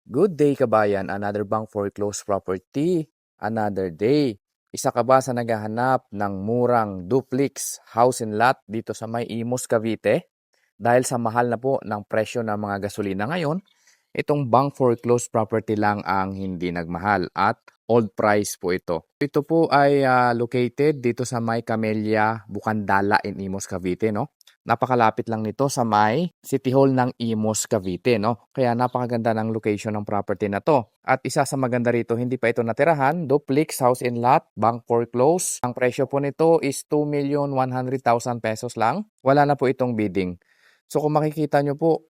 Good day kabayan, another bank foreclosed property, another day. Isa ka ba sa naghahanap ng murang duplex house and lot dito sa may Imus, Cavite? Dahil sa mahal na po ng presyo ng mga gasolina ngayon, itong bank foreclosed property lang ang hindi nagmahal at old price po ito. Ito po ay located dito sa may Camellia, Bukandala in Imus, Cavite, no? Napakalapit lang nito sa may City Hall ng Imus, Cavite, no? Kaya napakaganda ng location ng property na to. At isa sa maganda rito, hindi pa ito natirahan, duplex house and lot, bank foreclosed. Ang presyo po nito is 2,100,000 pesos lang. Wala na po itong bidding. So kung makikita nyo po,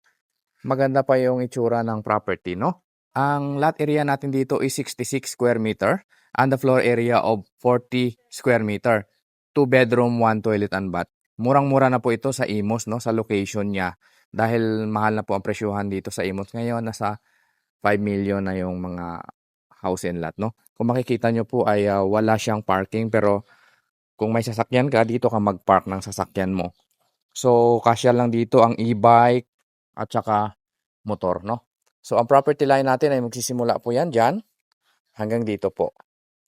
maganda pa yung itsura ng property, no? Ang lot area natin dito is 66 square meter and the floor area of 40 square meter. 2 bedroom, 1 toilet and bath. Murang-mura na po ito sa Imus, no, sa location niya. Dahil mahal na po ang presyuhan dito sa Imus ngayon, nasa 5 million na yung mga house and lot, no. Kung makikita nyo po ay wala siyang parking, pero kung may sasakyan ka, dito ka mag-park ng sasakyan mo. So, kasya lang dito ang e-bike at saka motor, no. So, ang property line natin ay magsisimula po yan dyan hanggang dito po.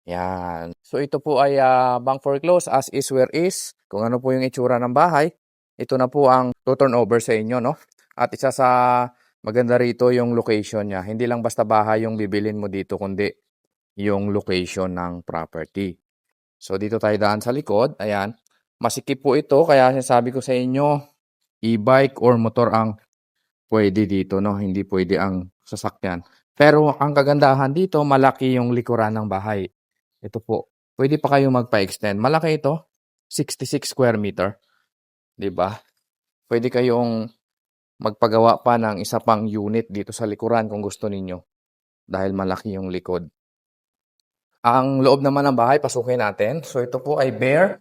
Yan. So ito po ay bank foreclosed as is where is. Kung ano po yung itsura ng bahay, ito na po ang turn over sa inyo, no? At isa sa maganda rito yung location niya. Hindi lang basta bahay yung bibilin mo dito, kundi yung location ng property. So dito tayo daan sa likod. Ayan. Masikip po ito, kaya sinasabi ko sa inyo, e-bike or motor ang pwede dito, no? Hindi pwede ang sasakyan. Pero ang kagandahan dito, malaki yung likuran ng bahay. Ito po, pwede pa kayong magpa-extend. Malaki ito, 66 square meter. 'Di ba? Pwede kayong magpagawa pa ng isa pang unit dito sa likuran kung gusto ninyo. Dahil malaki yung likod. Ang loob naman ng bahay, pasukin natin. So ito po ay bare.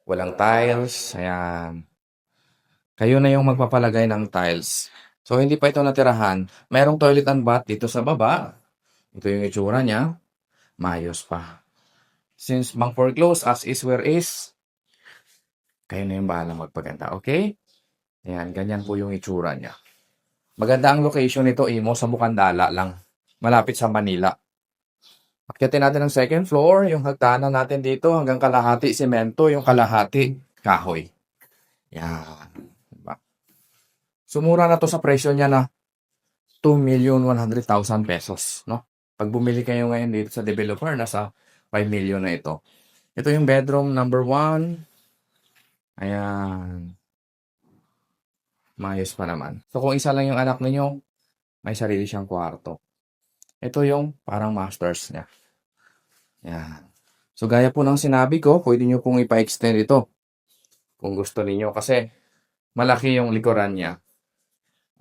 Walang tiles. Ayan. Kayo na yung magpapalagay ng tiles. So hindi pa ito natirahan. Merong toilet and bath dito sa baba. Ito yung itsura niya. Maayos pa. Since bank foreclosed as is where is, kayo na yung bahala magpaganda, okay? Ayan, ganyan po yung itsura niya. Maganda ang location nito, Imo, sa Bukandala lang. Malapit sa Manila. Akyatin natin ang second floor, yung hagdanan natin dito hanggang kalahati semento, yung kalahati kahoy. Yan. Diba? Sumura na to sa presyo niya na 2,100,000 pesos, no? Pag bumili kayo ngayon dito sa developer, nasa 5 million na ito. Ito yung bedroom number 1. Ayan. Maayos pa naman. So kung isa lang yung anak ninyo, may sarili siyang kwarto. Ito yung parang masters niya. Ayan. So gaya po ng sinabi ko, pwede nyo pong ipa-extend ito. Kung gusto niyo kasi malaki yung likuran niya.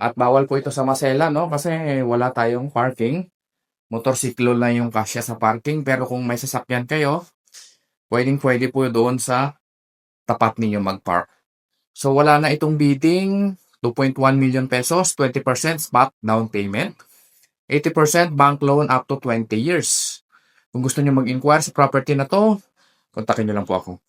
At bawal po ito sa Masela, no? Kasi wala tayong parking. Motorsiklo lang yung kasya sa parking. Pero kung may sasakyan kayo, pwede po doon sa tapat ninyo mag-park. So wala na itong bidding, 2.1 million pesos, 20% spot down payment, 80% bank loan up to 20 years. Kung gusto niyo mag-inquire sa property na to, kontakin niyo lang po ako.